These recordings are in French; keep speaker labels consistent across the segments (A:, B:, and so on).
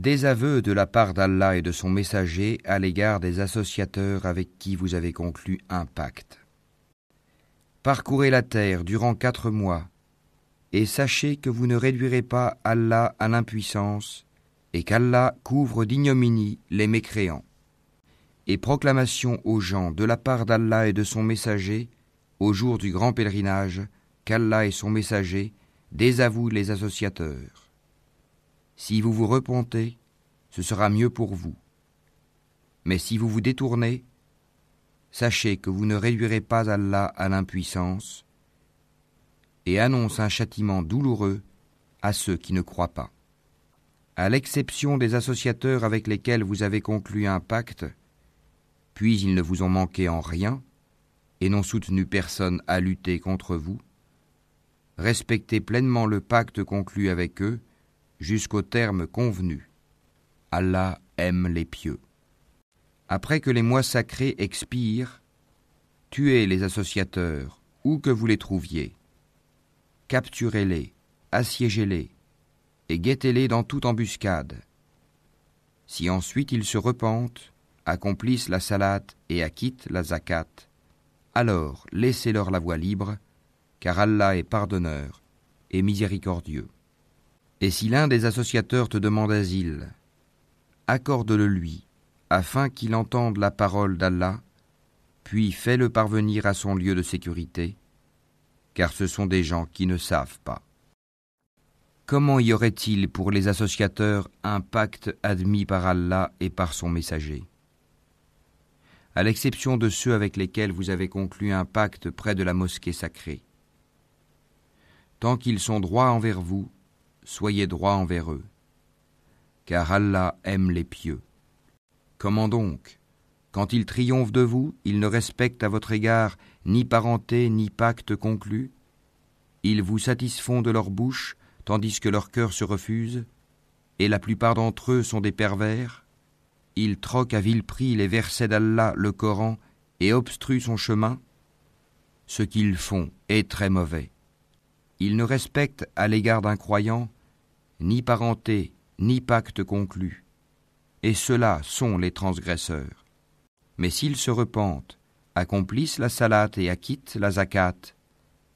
A: Désaveu de la part d'Allah et de son messager à l'égard des associateurs avec qui vous avez conclu un pacte. Parcourez la terre durant 4 mois, et sachez que vous ne réduirez pas Allah à l'impuissance, et qu'Allah couvre d'ignominie les mécréants. Et proclamation aux gens de la part d'Allah et de son messager, au jour du grand pèlerinage, qu'Allah et son messager désavouent les associateurs. Si vous vous repentez, ce sera mieux pour vous. Mais si vous vous détournez, sachez que vous ne réduirez pas Allah à l'impuissance et annonce un châtiment douloureux à ceux qui ne croient pas. À l'exception des associateurs avec lesquels vous avez conclu un pacte, puis ils ne vous ont manqué en rien et n'ont soutenu personne à lutter contre vous, respectez pleinement le pacte conclu avec eux jusqu'au terme convenu. Allah aime les pieux. Après que les mois sacrés expirent, tuez les associateurs, où que vous les trouviez. Capturez-les, assiégez-les, et guettez-les dans toute embuscade. Si ensuite ils se repentent, accomplissent la salate et acquittent la zakat, alors laissez-leur la voie libre, car Allah est pardonneur et miséricordieux. Et si l'un des associateurs te demande asile, accorde-le lui, afin qu'il entende la parole d'Allah, puis fais-le parvenir à son lieu de sécurité, car ce sont des gens qui ne savent pas. Comment y aurait-il pour les associateurs un pacte admis par Allah et par son messager ? À l'exception de ceux avec lesquels vous avez conclu un pacte près de la mosquée sacrée. Tant qu'ils sont droits envers vous, soyez droits envers eux, car Allah aime les pieux. Comment donc, quand ils triomphent de vous, ils ne respectent à votre égard ni parenté ni pacte conclu? Ils vous satisfont de leur bouche, tandis que leur cœur se refuse, et la plupart d'entre eux sont des pervers. Ils troquent à vil prix les versets d'Allah, le Coran, et obstruent son chemin. Ce qu'ils font est très mauvais. Ils ne respectent à l'égard d'un croyant ni parenté, ni pacte conclu, et ceux-là sont les transgresseurs. Mais s'ils se repentent, accomplissent la salate et acquittent la zakat,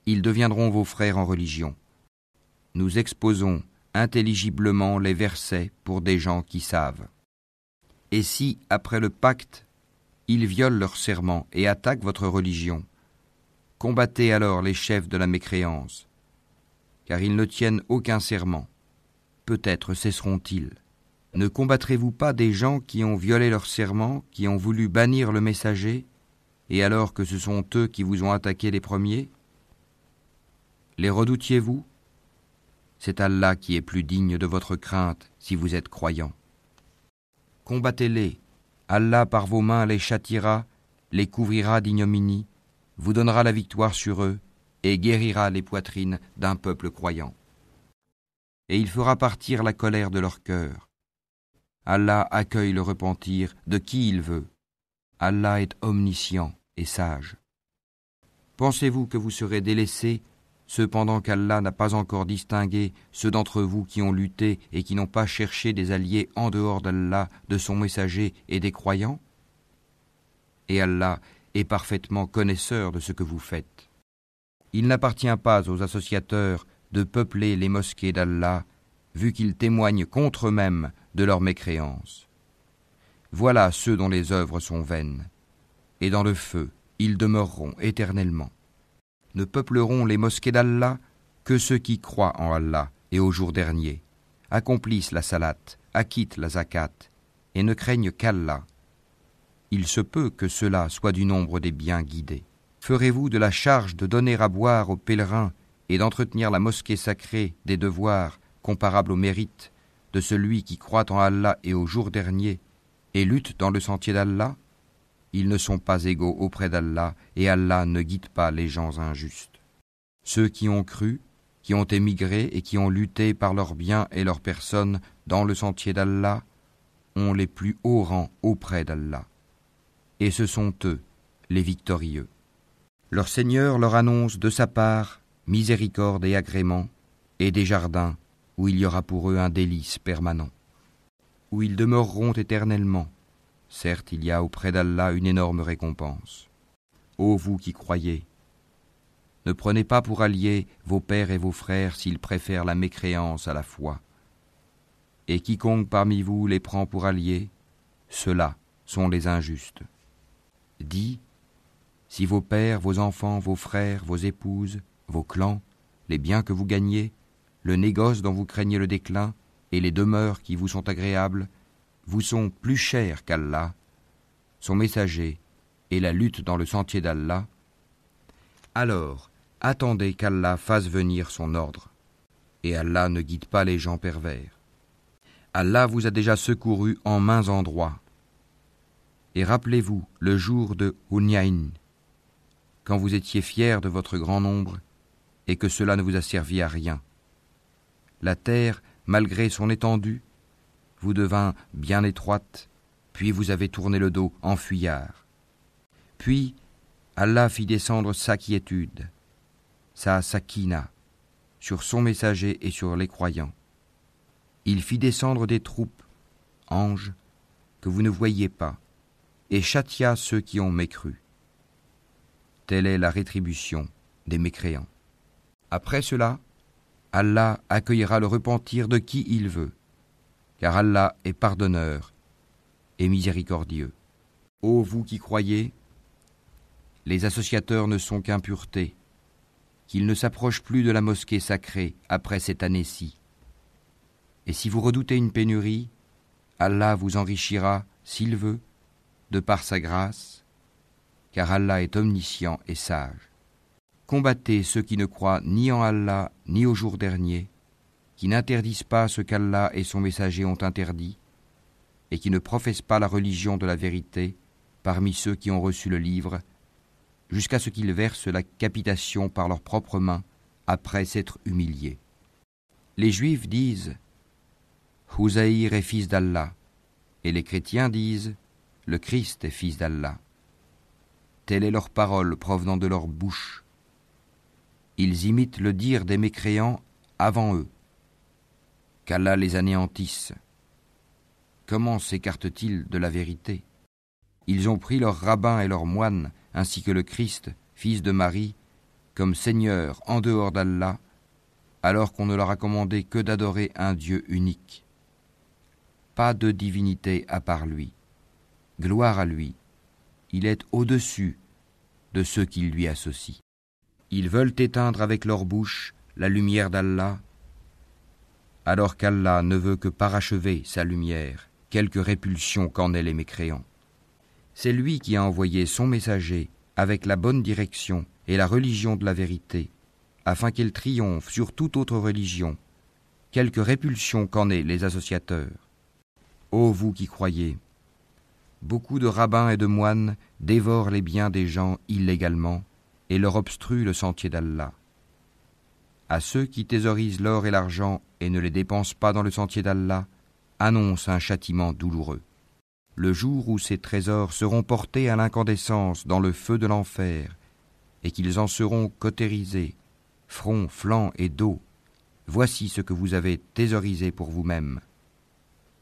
A: ils deviendront vos frères en religion. Nous exposons intelligiblement les versets pour des gens qui savent. Et si, après le pacte, ils violent leur serment et attaquent votre religion, combattez alors les chefs de la mécréance, car ils ne tiennent aucun serment. Peut-être cesseront-ils. Ne combattrez-vous pas des gens qui ont violé leur serment, qui ont voulu bannir le messager, et alors que ce sont eux qui vous ont attaqué les premiers? Les redoutiez-vous? C'est Allah qui est plus digne de votre crainte si vous êtes croyants. Combattez-les, Allah par vos mains les châtiera, les couvrira d'ignominie, vous donnera la victoire sur eux, et guérira les poitrines d'un peuple croyant. Et il fera partir la colère de leur cœur. Allah accueille le repentir de qui il veut. Allah est omniscient et sage. Pensez-vous que vous serez délaissés, cependant qu'Allah n'a pas encore distingué ceux d'entre vous qui ont lutté et qui n'ont pas cherché des alliés en dehors d'Allah, de son messager et des croyants? Et Allah est parfaitement connaisseur de ce que vous faites. Il n'appartient pas aux associateurs de peupler les mosquées d'Allah, vu qu'ils témoignent contre eux-mêmes de leur mécréance. Voilà ceux dont les œuvres sont vaines, et dans le feu, ils demeureront éternellement. Ne peupleront les mosquées d'Allah que ceux qui croient en Allah et au jour dernier, accomplissent la salate, acquittent la zakat, et ne craignent qu'Allah. Il se peut que cela soit du nombre des bien guidés. Ferez-vous de la charge de donner à boire aux pèlerins et d'entretenir la mosquée sacrée des devoirs comparables au mérite de celui qui croit en Allah et au jour dernier et lutte dans le sentier d'Allah? Ils ne sont pas égaux auprès d'Allah et Allah ne guide pas les gens injustes. Ceux qui ont cru, qui ont émigré et qui ont lutté par leurs biens et leurs personnes dans le sentier d'Allah ont les plus hauts rangs auprès d'Allah. Et ce sont eux, les victorieux. Leur Seigneur leur annonce de sa part miséricorde et agrément, et des jardins où il y aura pour eux un délice permanent. où ils demeureront éternellement. Certes, il y a auprès d'Allah une énorme récompense. Ô vous qui croyez, ne prenez pas pour alliés vos pères et vos frères s'ils préfèrent la mécréance à la foi. Et quiconque parmi vous les prend pour alliés, ceux-là sont les injustes. Dis, si vos pères, vos enfants, vos frères, vos épouses, vos clans, les biens que vous gagnez, le négoce dont vous craignez le déclin, et les demeures qui vous sont agréables, vous sont plus chers qu'Allah, son messager, et la lutte dans le sentier d'Allah, alors attendez qu'Allah fasse venir son ordre. Et Allah ne guide pas les gens pervers. Allah vous a déjà secouru en maints endroits. Et rappelez-vous le jour de Hunayn, quand vous étiez fiers de votre grand nombre, et que cela ne vous a servi à rien. La terre, malgré son étendue, vous devint bien étroite, puis vous avez tourné le dos en fuyard. Puis Allah fit descendre sa quiétude, sa sakina, sur son messager et sur les croyants. Il fit descendre des troupes, anges, que vous ne voyiez pas, et châtia ceux qui ont mécru. Telle est la rétribution des mécréants. Après cela, Allah accueillera le repentir de qui il veut, car Allah est pardonneur et miséricordieux. Ô vous qui croyez, les associateurs ne sont qu'impureté, qu'ils ne s'approchent plus de la mosquée sacrée après cette année-ci. Et si vous redoutez une pénurie, Allah vous enrichira, s'il veut, de par sa grâce, car Allah est omniscient et sage. Combattez ceux qui ne croient ni en Allah ni au jour dernier, qui n'interdisent pas ce qu'Allah et son messager ont interdit, et qui ne professent pas la religion de la vérité parmi ceux qui ont reçu le livre, jusqu'à ce qu'ils versent la capitation par leurs propres mains après s'être humiliés. Les Juifs disent « Uzaïr est fils d'Allah » et les chrétiens disent « Le Christ est fils d'Allah ». Telle est leur parole provenant de leur bouche. Ils imitent le dire des mécréants avant eux. Qu'Allah les anéantisse. Comment s'écartent-ils de la vérité ? Ils ont pris leurs rabbins et leurs moines, ainsi que le Christ, fils de Marie, comme Seigneur en dehors d'Allah, alors qu'on ne leur a commandé que d'adorer un Dieu unique. Pas de divinité à part lui. Gloire à lui. Il est au-dessus de ceux qui lui associent. Ils veulent éteindre avec leur bouche la lumière d'Allah, alors qu'Allah ne veut que parachever sa lumière, quelque répulsion qu'en aient les mécréants. C'est lui qui a envoyé son messager avec la bonne direction et la religion de la vérité, afin qu'elle triomphe sur toute autre religion, quelque répulsion qu'en aient les associateurs. Ô vous qui croyez, beaucoup de rabbins et de moines dévorent les biens des gens illégalement et leur obstruent le sentier d'Allah. À ceux qui thésaurisent l'or et l'argent et ne les dépensent pas dans le sentier d'Allah, annonce un châtiment douloureux. Le jour où ces trésors seront portés à l'incandescence dans le feu de l'enfer, et qu'ils en seront cautérisés, front, flanc et dos, voici ce que vous avez thésaurisé pour vous-même.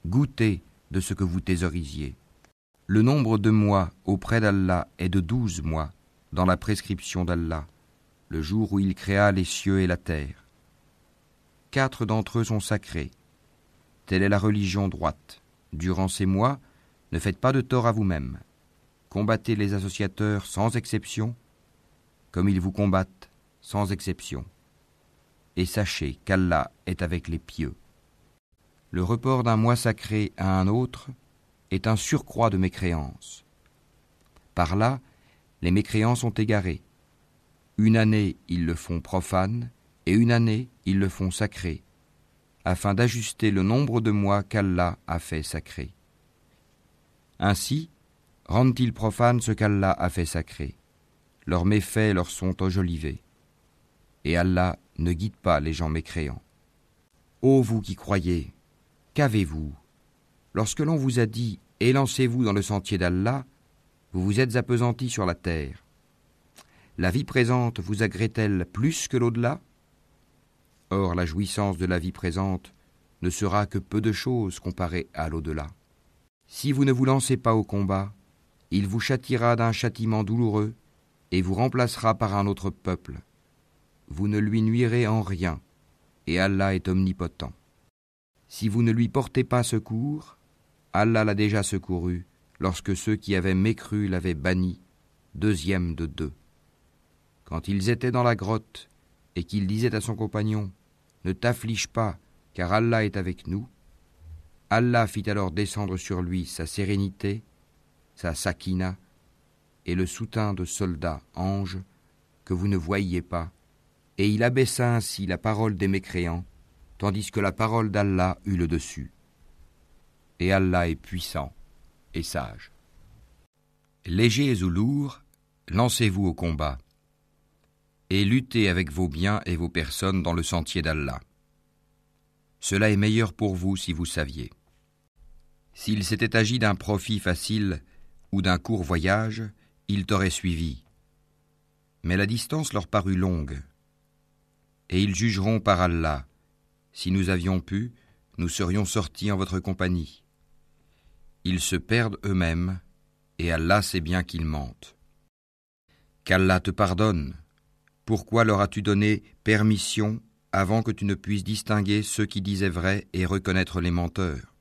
A: Goûtez de ce que vous thésaurisiez. Le nombre de mois auprès d'Allah est de 12 mois, dans la prescription d'Allah, le jour où il créa les cieux et la terre. 4 d'entre eux sont sacrés. Telle est la religion droite. Durant ces mois, ne faites pas de tort à vous-même. Combattez les associateurs sans exception, comme ils vous combattent sans exception. Et sachez qu'Allah est avec les pieux. Le report d'un mois sacré à un autre est un surcroît de mécréance. Par là, les mécréants sont égarés. Une année, ils le font profane, et une année, ils le font sacré, afin d'ajuster le nombre de mois qu'Allah a fait sacré. Ainsi, rendent-ils profane ce qu'Allah a fait sacré. Leurs méfaits leur sont enjolivés. Et Allah ne guide pas les gens mécréants. Ô vous qui croyez, qu'avez-vous ? Lorsque l'on vous a dit « Élancez-vous dans le sentier d'Allah », vous vous êtes appesantis sur la terre. La vie présente vous agrée-t-elle plus que l'au-delà ? Or, la jouissance de la vie présente ne sera que peu de choses comparé à l'au-delà. Si vous ne vous lancez pas au combat, il vous châtiera d'un châtiment douloureux et vous remplacera par un autre peuple. Vous ne lui nuirez en rien, et Allah est omnipotent. Si vous ne lui portez pas secours, Allah l'a déjà secouru lorsque ceux qui avaient mécru l'avaient banni, deuxième de deux. Quand ils étaient dans la grotte et qu'il disait à son compagnon « Ne t'afflige pas, car Allah est avec nous », Allah fit alors descendre sur lui sa sérénité, sa sakina et le soutien de soldats, anges, que vous ne voyiez pas, et il abaissa ainsi la parole des mécréants, tandis que la parole d'Allah eut le dessus. Et Allah est puissant et sage. Légers ou lourds, lancez-vous au combat, et luttez avec vos biens et vos personnes dans le sentier d'Allah. Cela est meilleur pour vous si vous saviez. S'il s'était agi d'un profit facile ou d'un court voyage, ils t'auraient suivi. Mais la distance leur parut longue. Et ils jugeront par Allah. Si nous avions pu, nous serions sortis en votre compagnie. Ils se perdent eux-mêmes, et Allah sait bien qu'ils mentent. Qu'Allah te pardonne. Pourquoi leur as-tu donné permission avant que tu ne puisses distinguer ceux qui disaient vrai et reconnaître les menteurs?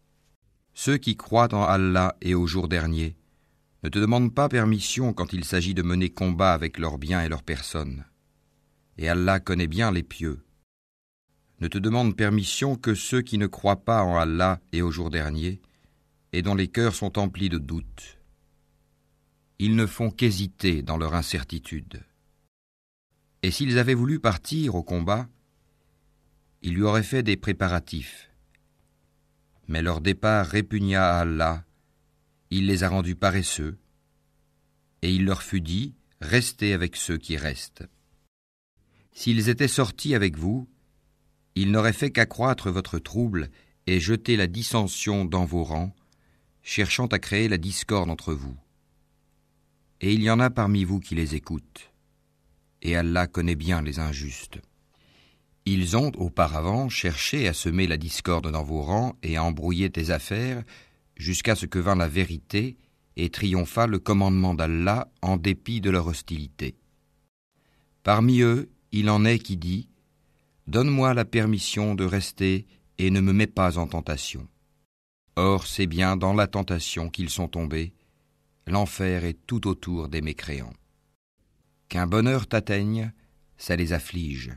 A: Ceux qui croient en Allah et au jour dernier ne te demandent pas permission quand il s'agit de mener combat avec leurs biens et leurs personnes. Et Allah connaît bien les pieux. Ne te demandent permission que ceux qui ne croient pas en Allah et au jour dernier et dont les cœurs sont emplis de doutes. Ils ne font qu'hésiter dans leur incertitude. Et s'ils avaient voulu partir au combat, ils lui auraient fait des préparatifs. Mais leur départ répugna à Allah, il les a rendus paresseux, et il leur fut dit, restez avec ceux qui restent. S'ils étaient sortis avec vous, ils n'auraient fait qu'accroître votre trouble et jeter la dissension dans vos rangs, cherchant à créer la discorde entre vous. Et il y en a parmi vous qui les écoutent. Et Allah connaît bien les injustes. Ils ont auparavant cherché à semer la discorde dans vos rangs et à embrouiller tes affaires, jusqu'à ce que vint la vérité et triompha le commandement d'Allah en dépit de leur hostilité. Parmi eux, il en est qui dit « Donne-moi la permission de rester et ne me mets pas en tentation. » Or, c'est bien dans la tentation qu'ils sont tombés. L'enfer est tout autour des mécréants. Qu'un bonheur t'atteigne, ça les afflige.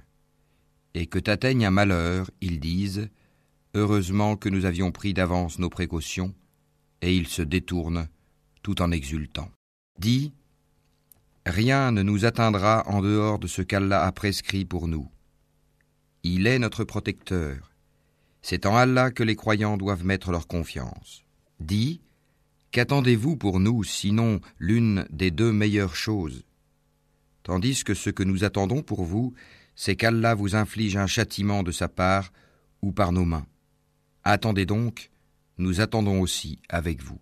A: Et que t'atteigne un malheur, ils disent « Heureusement que nous avions pris d'avance nos précautions », et ils se détournent tout en exultant. Dis « Rien ne nous atteindra en dehors de ce qu'Allah a prescrit pour nous. Il est notre protecteur. C'est en Allah que les croyants doivent mettre leur confiance. Dis « Qu'attendez-vous pour nous, sinon l'une des deux meilleures choses ? Tandis que ce que nous attendons pour vous, c'est qu'Allah vous inflige un châtiment de sa part ou par nos mains. Attendez donc, nous attendons aussi avec vous. »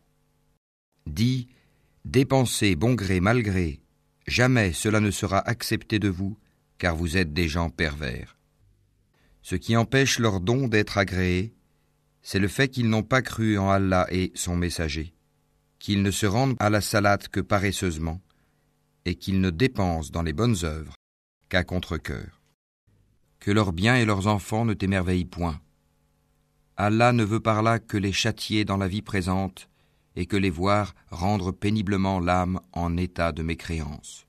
A: Dis « Dépensez bon gré mal gré, jamais cela ne sera accepté de vous, car vous êtes des gens pervers. Ce qui empêche leur don d'être agréé, c'est le fait qu'ils n'ont pas cru en Allah et son messager, qu'ils ne se rendent à la salate que paresseusement, et qu'ils ne dépensent dans les bonnes œuvres qu'à contre-cœur. Que leurs biens et leurs enfants ne t'émerveillent point. Allah ne veut par là que les châtier dans la vie présente et que les voir rendre péniblement l'âme en état de mécréance.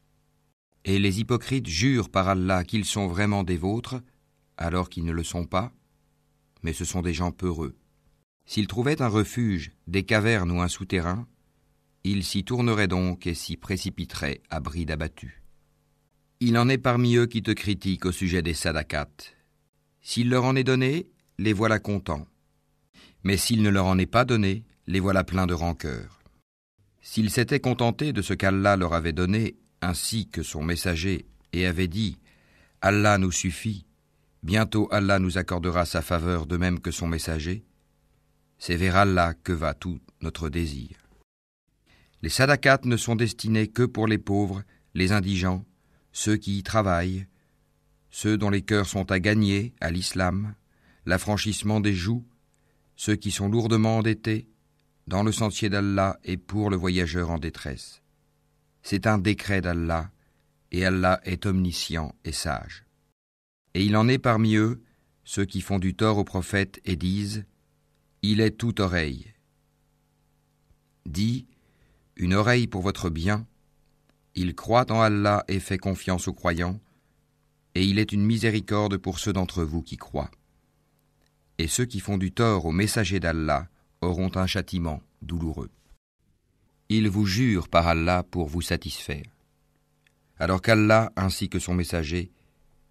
A: Et les hypocrites jurent par Allah qu'ils sont vraiment des vôtres, alors qu'ils ne le sont pas, mais ce sont des gens peureux. S'ils trouvaient un refuge, des cavernes ou un souterrain, ils s'y tourneraient donc et s'y précipiteraient à bride abattue. Il en est parmi eux qui te critiquent au sujet des sadaqat. S'il leur en est donné, les voilà contents. Mais s'il ne leur en est pas donné, les voilà pleins de rancœur. S'ils s'étaient contentés de ce qu'Allah leur avait donné, ainsi que son messager, et avaient dit « Allah nous suffit, bientôt Allah nous accordera sa faveur de même que son messager », c'est vers Allah que va tout notre désir. Les sadaqat ne sont destinés que pour les pauvres, les indigents, ceux qui y travaillent, ceux dont les cœurs sont à gagner à l'islam, l'affranchissement des joues ceux qui sont lourdement endettés, dans le sentier d'Allah et pour le voyageur en détresse. C'est un décret d'Allah, et Allah est omniscient et sage. Et il en est parmi eux ceux qui font du tort au prophète et disent « Il est toute oreille ». Dis « Une oreille pour votre bien ». Il croit en Allah et fait confiance aux croyants, et il est une miséricorde pour ceux d'entre vous qui croient. Et ceux qui font du tort aux messagers d'Allah auront un châtiment douloureux. Ils vous jurent par Allah pour vous satisfaire, alors qu'Allah ainsi que son messager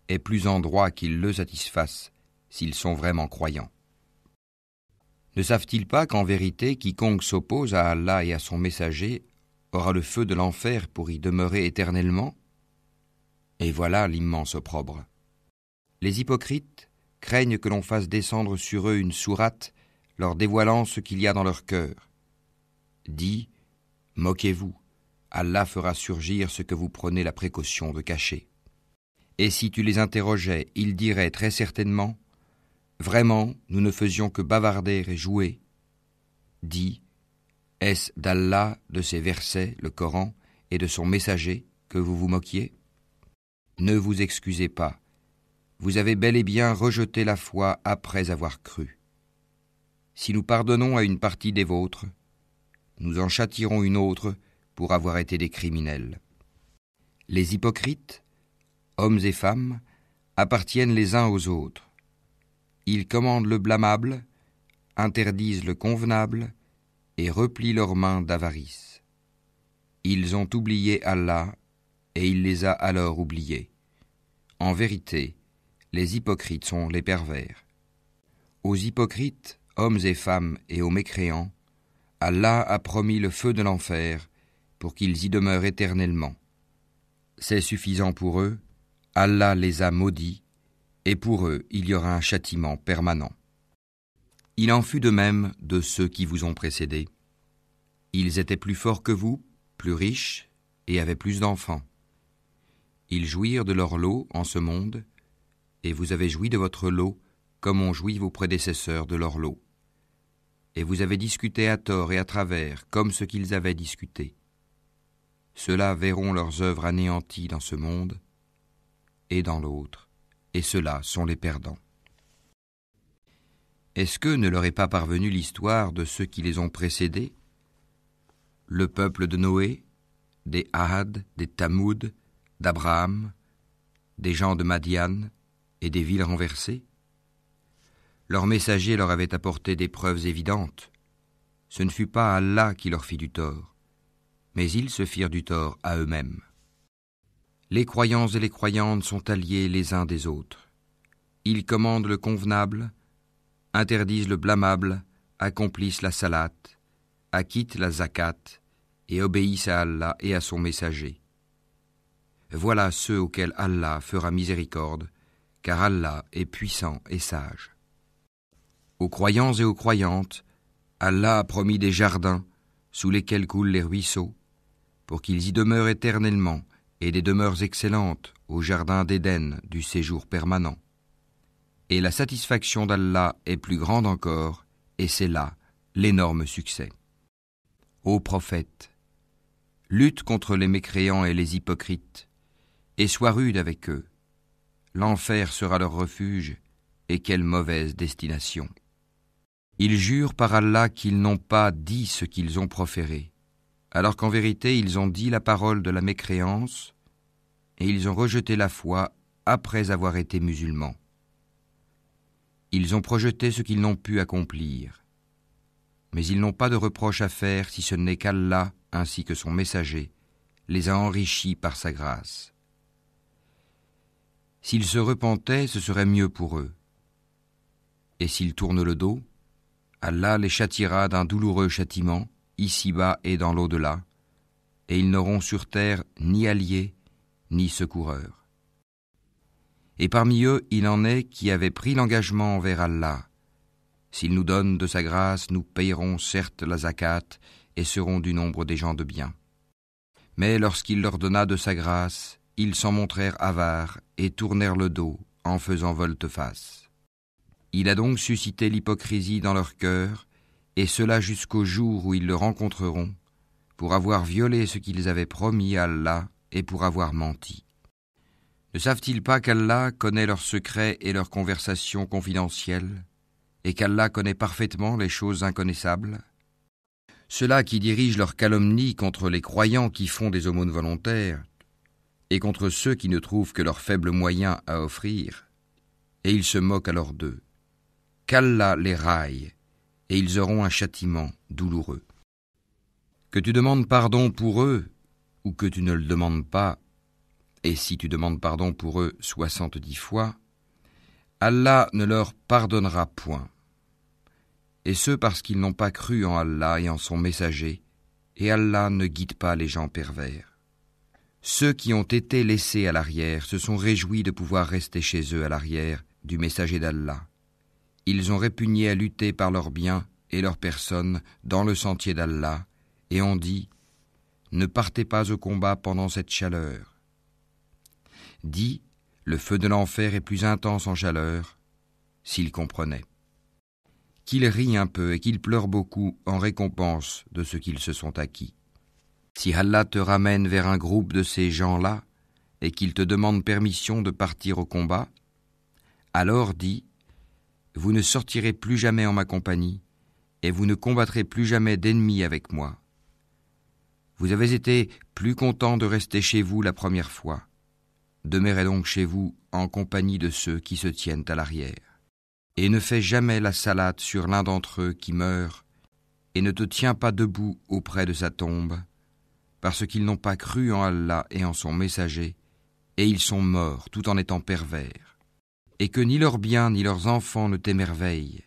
A: est plus en droit qu'ils le satisfassent s'ils sont vraiment croyants. Ne savent-ils pas qu'en vérité quiconque s'oppose à Allah et à son messager aura le feu de l'enfer pour y demeurer éternellement? Et voilà l'immense opprobre. Les hypocrites craignent que l'on fasse descendre sur eux une sourate leur dévoilant ce qu'il y a dans leur cœur. Dis, moquez-vous, Allah fera surgir ce que vous prenez la précaution de cacher. Et si tu les interrogeais, ils diraient très certainement, vraiment, nous ne faisions que bavarder et jouer. Dis, est-ce d'Allah, de ses versets, le Coran, et de son messager, que vous vous moquiez? Ne vous excusez pas, vous avez bel et bien rejeté la foi après avoir cru. Si nous pardonnons à une partie des vôtres, nous en châtierons une autre pour avoir été des criminels. Les hypocrites, hommes et femmes, appartiennent les uns aux autres. Ils commandent le blâmable, interdisent le convenable et replient leurs mains d'avarice. Ils ont oublié Allah et il les a alors oubliés. En vérité, les hypocrites sont les pervers. Aux hypocrites, hommes et femmes et aux mécréants, Allah a promis le feu de l'enfer pour qu'ils y demeurent éternellement. C'est suffisant pour eux, Allah les a maudits, et pour eux il y aura un châtiment permanent. Il en fut de même de ceux qui vous ont précédés. Ils étaient plus forts que vous, plus riches, et avaient plus d'enfants. Ils jouirent de leur lot en ce monde, et vous avez joui de votre lot comme ont joui vos prédécesseurs de leur lot. Et vous avez discuté à tort et à travers comme ce qu'ils avaient discuté. Ceux-là verront leurs œuvres anéanties dans ce monde et dans l'autre, et ceux-là sont les perdants. Est-ce que ne leur est pas parvenue l'histoire de ceux qui les ont précédés? Le peuple de Noé, des Ahad, des Tamoud, d'Abraham, des gens de Madian et des villes renversées? Leurs messagers leur avaient apporté des preuves évidentes. Ce ne fut pas Allah qui leur fit du tort, mais ils se firent du tort à eux-mêmes. Les croyants et les croyantes sont alliés les uns des autres. Ils commandent le convenable, interdisent le blâmable, accomplissent la salate, acquittent la zakat et obéissent à Allah et à son messager. Voilà ceux auxquels Allah fera miséricorde, car Allah est puissant et sage. Aux croyants et aux croyantes, Allah a promis des jardins sous lesquels coulent les ruisseaux, pour qu'ils y demeurent éternellement, et des demeures excellentes au jardin d'Éden du séjour permanent. Et la satisfaction d'Allah est plus grande encore, et c'est là l'énorme succès. Ô prophète, lutte contre les mécréants et les hypocrites, et sois rude avec eux. L'enfer sera leur refuge, et quelle mauvaise destination. Ils jurent par Allah qu'ils n'ont pas dit ce qu'ils ont proféré, alors qu'en vérité ils ont dit la parole de la mécréance, et ils ont rejeté la foi après avoir été musulmans. Ils ont projeté ce qu'ils n'ont pu accomplir, mais ils n'ont pas de reproche à faire si ce n'est qu'Allah, ainsi que son messager, les a enrichis par sa grâce. S'ils se repentaient, ce serait mieux pour eux. Et s'ils tournent le dos, Allah les châtiera d'un douloureux châtiment, ici-bas et dans l'au-delà, et ils n'auront sur terre ni alliés, ni secoureurs. Et parmi eux, il en est qui avaient pris l'engagement envers Allah. S'il nous donne de sa grâce, nous payerons certes la zakat et serons du nombre des gens de bien. Mais lorsqu'il leur donna de sa grâce, ils s'en montrèrent avares et tournèrent le dos en faisant volte-face. Il a donc suscité l'hypocrisie dans leur cœur, et cela jusqu'au jour où ils le rencontreront, pour avoir violé ce qu'ils avaient promis à Allah et pour avoir menti. Ne savent-ils pas qu'Allah connaît leurs secrets et leurs conversations confidentielles, et qu'Allah connaît parfaitement les choses inconnaissables? Ceux-là qui dirigent leur calomnie contre les croyants qui font des aumônes volontaires, et contre ceux qui ne trouvent que leurs faibles moyens à offrir, et ils se moquent alors d'eux. Qu'Allah les raille, et ils auront un châtiment douloureux. Que tu demandes pardon pour eux, ou que tu ne le demandes pas, et si tu demandes pardon pour eux 70 fois, Allah ne leur pardonnera point. Et ce parce qu'ils n'ont pas cru en Allah et en son messager, et Allah ne guide pas les gens pervers. Ceux qui ont été laissés à l'arrière se sont réjouis de pouvoir rester chez eux à l'arrière du messager d'Allah. Ils ont répugné à lutter par leurs biens et leurs personnes dans le sentier d'Allah, et ont dit « Ne partez pas au combat pendant cette chaleur ». Dis, le feu de l'enfer est plus intense en chaleur, s'ils comprenaient. Qu'ils rient un peu et qu'ils pleurent beaucoup en récompense de ce qu'ils se sont acquis. Si Allah te ramène vers un groupe de ces gens-là et qu'ils te demandent permission de partir au combat, alors dis, vous ne sortirez plus jamais en ma compagnie et vous ne combattrez plus jamais d'ennemis avec moi. Vous avez été plus content de rester chez vous la première fois. Demeurez donc chez vous en compagnie de ceux qui se tiennent à l'arrière. Et ne fais jamais la salade sur l'un d'entre eux qui meurt, et ne te tiens pas debout auprès de sa tombe, parce qu'ils n'ont pas cru en Allah et en son messager, et ils sont morts tout en étant pervers. Et que ni leurs biens ni leurs enfants ne t'émerveillent.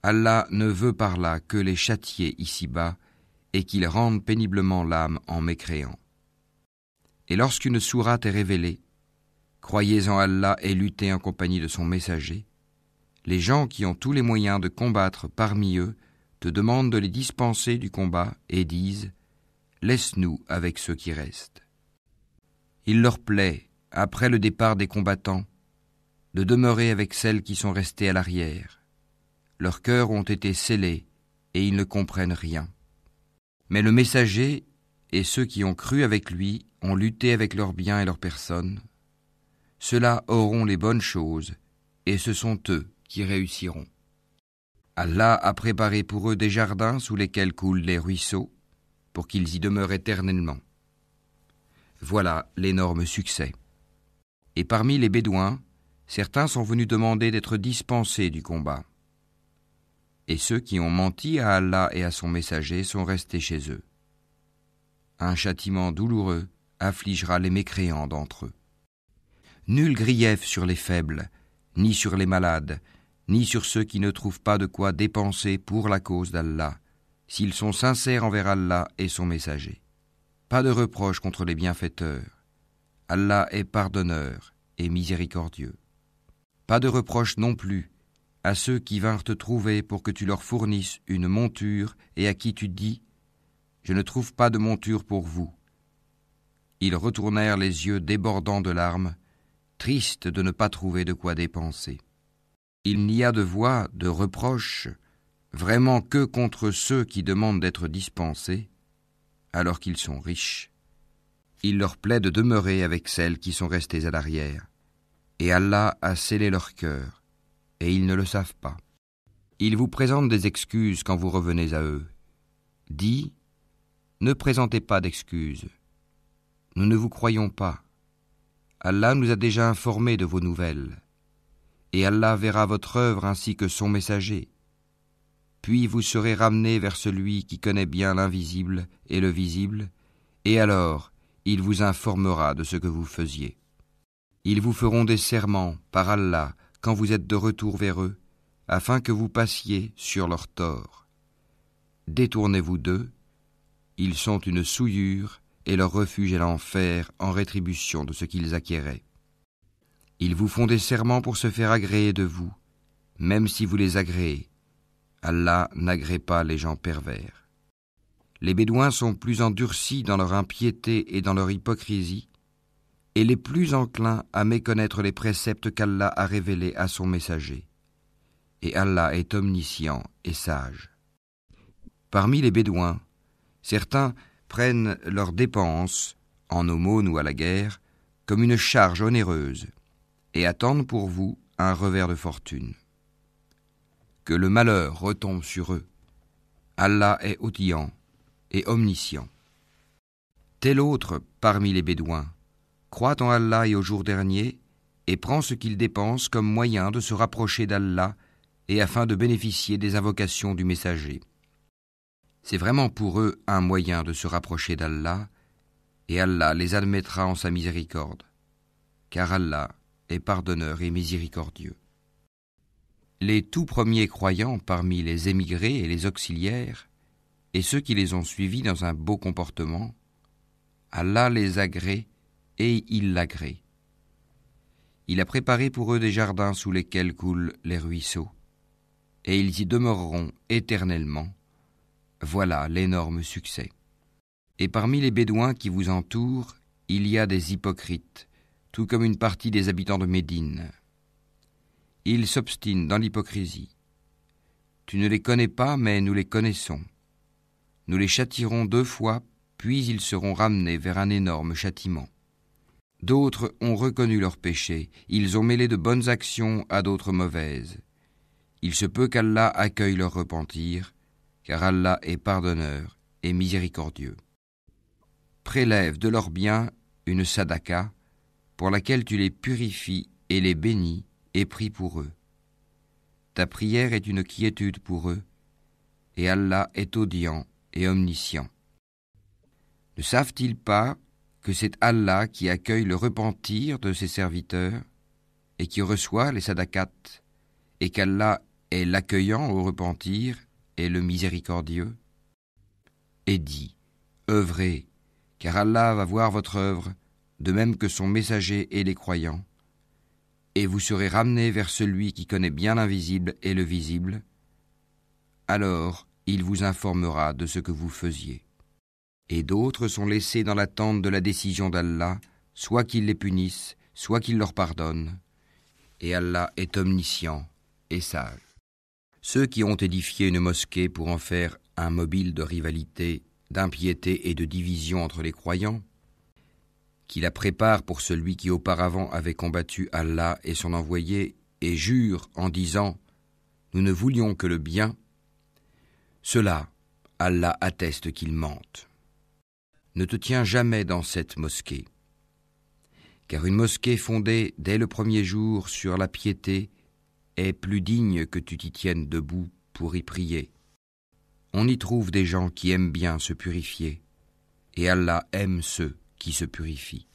A: Allah ne veut par là que les châtier ici-bas, et qu'ils rendent péniblement l'âme en mécréant. Et lorsqu'une sourate est révélée, croyez en Allah et luttez en compagnie de son messager. Les gens qui ont tous les moyens de combattre parmi eux te demandent de les dispenser du combat et disent « Laisse-nous avec ceux qui restent ». Il leur plaît, après le départ des combattants, de demeurer avec celles qui sont restées à l'arrière. Leurs cœurs ont été scellés et ils ne comprennent rien. Mais le messager et ceux qui ont cru avec lui ont lutté avec leurs biens et leurs personnes. Ceux-là auront les bonnes choses, et ce sont eux qui réussiront. Allah a préparé pour eux des jardins sous lesquels coulent les ruisseaux, pour qu'ils y demeurent éternellement. Voilà l'énorme succès. Et parmi les Bédouins, certains sont venus demander d'être dispensés du combat. Et ceux qui ont menti à Allah et à son messager sont restés chez eux. Un châtiment douloureux affligera les mécréants d'entre eux. Nul grief sur les faibles, ni sur les malades, ni sur ceux qui ne trouvent pas de quoi dépenser pour la cause d'Allah, s'ils sont sincères envers Allah et son messager. Pas de reproche contre les bienfaiteurs. Allah est pardonneur et miséricordieux. Pas de reproche non plus à ceux qui vinrent te trouver pour que tu leur fournisses une monture et à qui tu dis « Je ne trouve pas de monture pour vous ». Ils retournèrent les yeux débordants de larmes, tristes de ne pas trouver de quoi dépenser. Il n'y a de voix, de reproche, vraiment que contre ceux qui demandent d'être dispensés, alors qu'ils sont riches. Il leur plaît de demeurer avec celles qui sont restées à l'arrière, et Allah a scellé leur cœur, et ils ne le savent pas. Ils vous présentent des excuses quand vous revenez à eux. Dis, ne présentez pas d'excuses. Nous ne vous croyons pas. Allah nous a déjà informés de vos nouvelles. Et Allah verra votre œuvre ainsi que son messager. Puis vous serez ramenés vers celui qui connaît bien l'invisible et le visible, et alors il vous informera de ce que vous faisiez. Ils vous feront des serments par Allah quand vous êtes de retour vers eux, afin que vous passiez sur leurs torts. Détournez-vous d'eux, ils sont une souillure, et leur refuge est l'enfer en rétribution de ce qu'ils acquéraient. Ils vous font des serments pour se faire agréer de vous, même si vous les agréez. Allah n'agrée pas les gens pervers. Les Bédouins sont plus endurcis dans leur impiété et dans leur hypocrisie, et les plus enclins à méconnaître les préceptes qu'Allah a révélés à son messager. et Allah est omniscient et sage. Parmi les Bédouins, certains prennent leurs dépenses, en aumône ou à la guerre, comme une charge onéreuse, et attendent pour vous un revers de fortune. Que le malheur retombe sur eux. Allah est audient et omniscient. Tel autre, parmi les Bédouins, croit en Allah et au jour dernier, et prend ce qu'il dépense comme moyen de se rapprocher d'Allah et afin de bénéficier des invocations du messager. C'est vraiment pour eux un moyen de se rapprocher d'Allah, et Allah les admettra en sa miséricorde, car Allah est pardonneur et miséricordieux. Les tout premiers croyants parmi les émigrés et les auxiliaires, et ceux qui les ont suivis dans un beau comportement, Allah les agrée et il l'agrée. Il a préparé pour eux des jardins sous lesquels coulent les ruisseaux, et ils y demeureront éternellement. Voilà l'énorme succès. Et parmi les Bédouins qui vous entourent, il y a des hypocrites, tout comme une partie des habitants de Médine. Ils s'obstinent dans l'hypocrisie. Tu ne les connais pas, mais nous les connaissons. Nous les châtierons 2 fois, puis ils seront ramenés vers un énorme châtiment. D'autres ont reconnu leurs péchés, ils ont mêlé de bonnes actions à d'autres mauvaises. Il se peut qu'Allah accueille leur repentir, car Allah est pardonneur et miséricordieux. Prélève de leurs biens une sadaka, pour laquelle tu les purifies et les bénis, et prie pour eux. Ta prière est une quiétude pour eux, et Allah est audient et omniscient. Ne savent-ils pas que c'est Allah qui accueille le repentir de ses serviteurs, et qui reçoit les sadakats, et qu'Allah est l'accueillant au repentir et le miséricordieux? Et dit, œuvrez, car Allah va voir votre œuvre, de même que son messager et les croyants, et vous serez ramenés vers celui qui connaît bien l'invisible et le visible, alors il vous informera de ce que vous faisiez. Et d'autres sont laissés dans l'attente de la décision d'Allah, soit qu'il les punisse, soit qu'il leur pardonne, et Allah est omniscient et sage. Ceux qui ont édifié une mosquée pour en faire un mobile de rivalité, d'impiété et de division entre les croyants, qui la préparent pour celui qui auparavant avait combattu Allah et son envoyé, et jure en disant « Nous ne voulions que le bien », cela, Allah atteste qu'ils mentent. Ne te tiens jamais dans cette mosquée, car une mosquée fondée dès le premier jour sur la piété est plus digne que tu t'y tiennes debout pour y prier. On y trouve des gens qui aiment bien se purifier, et Allah aime ceux qui se purifient.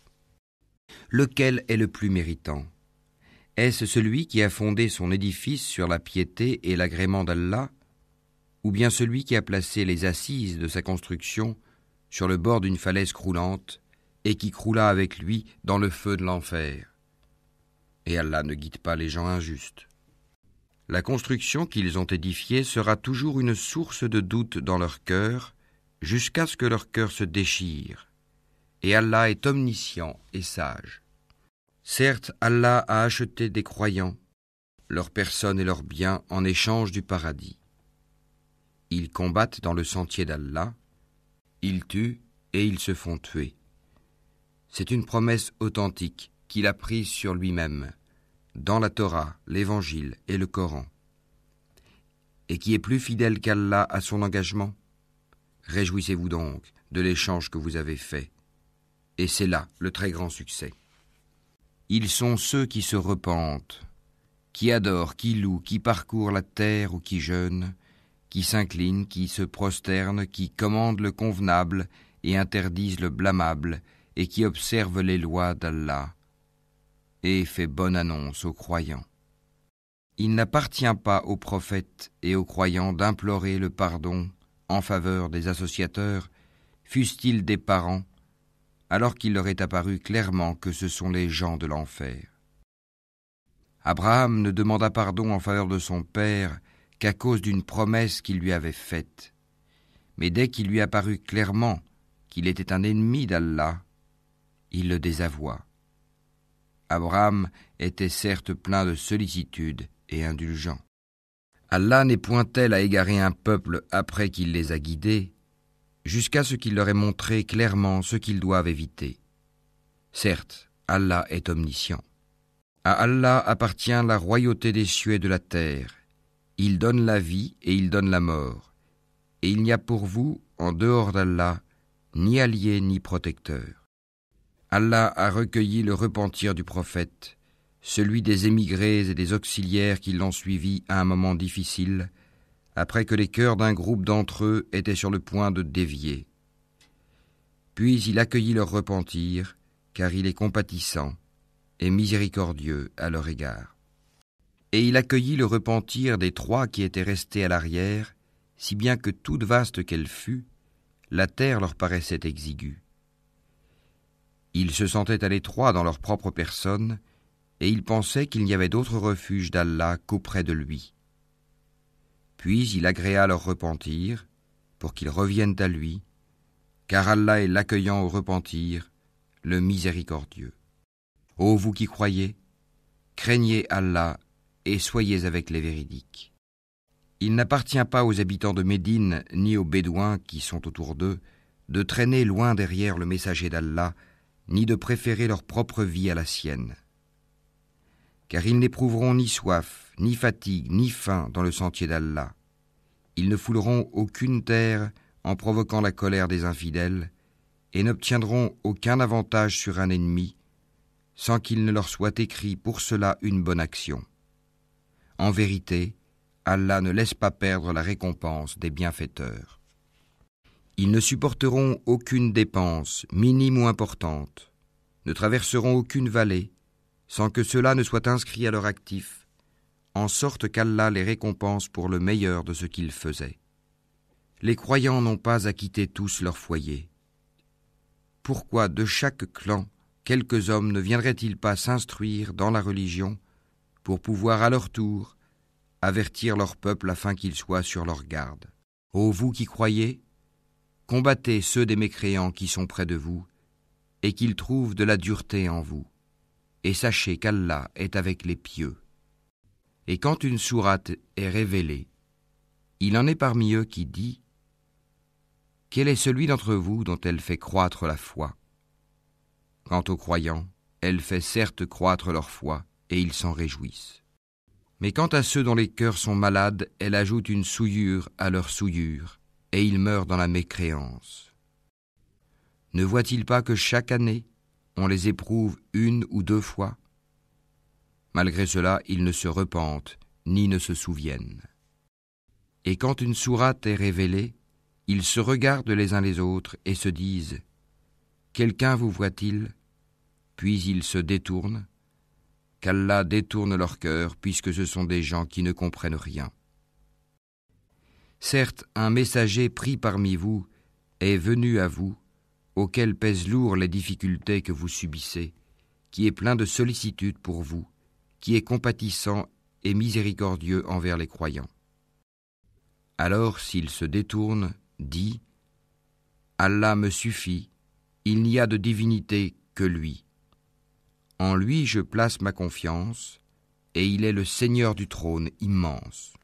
A: Lequel est le plus méritant? Est-ce celui qui a fondé son édifice sur la piété et l'agrément d'Allah, ou bien celui qui a placé les assises de sa construction sur le bord d'une falaise croulante et qui croula avec lui dans le feu de l'enfer? Et Allah ne guide pas les gens injustes. La construction qu'ils ont édifiée sera toujours une source de doute dans leur cœur, jusqu'à ce que leur cœur se déchire. Et Allah est omniscient et sage. Certes, Allah a acheté des croyants, leurs personnes et leurs biens en échange du paradis. Ils combattent dans le sentier d'Allah, ils tuent et ils se font tuer. C'est une promesse authentique qu'il a prise sur lui-même, dans la Torah, l'Évangile et le Coran. Et qui est plus fidèle qu'Allah à son engagement? Réjouissez-vous donc de l'échange que vous avez fait. Et c'est là le très grand succès. Ils sont ceux qui se repentent, qui adorent, qui louent, qui parcourent la terre ou qui jeûnent, qui s'inclinent, qui se prosternent, qui commandent le convenable et interdisent le blâmable, et qui observent les lois d'Allah, et fait bonne annonce aux croyants. Il n'appartient pas aux prophètes et aux croyants d'implorer le pardon en faveur des associateurs, fussent-ils des parents, alors qu'il leur est apparu clairement que ce sont les gens de l'enfer. Abraham ne demanda pardon en faveur de son père qu'à cause d'une promesse qu'il lui avait faite. Mais dès qu'il lui apparut clairement qu'il était un ennemi d'Allah, il le désavoua. Abraham était certes plein de sollicitude et indulgent. Allah n'est point tel à égarer un peuple après qu'il les a guidés, jusqu'à ce qu'il leur ait montré clairement ce qu'ils doivent éviter. Certes, Allah est omniscient. À Allah appartient la royauté des cieux et de la terre. Il donne la vie et il donne la mort. Et il n'y a pour vous, en dehors d'Allah, ni allié ni protecteur. Allah a recueilli le repentir du prophète, celui des émigrés et des auxiliaires qui l'ont suivi à un moment difficile, après que les cœurs d'un groupe d'entre eux étaient sur le point de dévier. Puis il accueillit leur repentir, car il est compatissant et miséricordieux à leur égard. Et il accueillit le repentir des 3 qui étaient restés à l'arrière, si bien que toute vaste qu'elle fût, la terre leur paraissait exiguë. Ils se sentaient à l'étroit dans leur propre personne, et ils pensaient qu'il n'y avait d'autre refuge d'Allah qu'auprès de lui. Puis il agréa leur repentir, pour qu'ils reviennent à lui, car Allah est l'accueillant au repentir, le miséricordieux. Ô vous qui croyez, craignez Allah et soyez avec les véridiques. Il n'appartient pas aux habitants de Médine ni aux Bédouins qui sont autour d'eux de traîner loin derrière le messager d'Allah, ni de préférer leur propre vie à la sienne. Car ils n'éprouveront ni soif, ni fatigue, ni faim dans le sentier d'Allah. Ils ne fouleront aucune terre en provoquant la colère des infidèles et n'obtiendront aucun avantage sur un ennemi sans qu'il ne leur soit écrit pour cela une bonne action. En vérité, Allah ne laisse pas perdre la récompense des bienfaiteurs. Ils ne supporteront aucune dépense, minime ou importante, ne traverseront aucune vallée, sans que cela ne soit inscrit à leur actif, en sorte qu'Allah les récompense pour le meilleur de ce qu'ils faisaient. Les croyants n'ont pas à quitter tous leur foyer. Pourquoi de chaque clan, quelques hommes ne viendraient-ils pas s'instruire dans la religion pour pouvoir à leur tour avertir leur peuple afin qu'ils soient sur leur garde? Ô vous qui croyez, combattez ceux des mécréants qui sont près de vous et qu'ils trouvent de la dureté en vous. Et sachez qu'Allah est avec les pieux. Et quand une sourate est révélée, il en est parmi eux qui dit « Quel est celui d'entre vous dont elle fait croître la foi ?» Quant aux croyants, elle fait certes croître leur foi, et ils s'en réjouissent. Mais quant à ceux dont les cœurs sont malades, elle ajoute une souillure à leur souillure, et ils meurent dans la mécréance. Ne voient-ils pas que chaque année, on les éprouve 1 ou 2 fois? Malgré cela, ils ne se repentent, ni ne se souviennent. Et quand une sourate est révélée, ils se regardent les uns les autres et se disent « Quelqu'un vous voit-il ?» Puis ils se détournent, qu'Allah détourne leur cœur, puisque ce sont des gens qui ne comprennent rien. Certes, un messager pris parmi vous est venu à vous, auquel pèsent lourd les difficultés que vous subissez, qui est plein de sollicitude pour vous, qui est compatissant et miséricordieux envers les croyants. Alors, s'il se détourne, dit « Allah me suffit, il n'y a de divinité que lui. En lui je place ma confiance, et il est le Seigneur du trône immense. »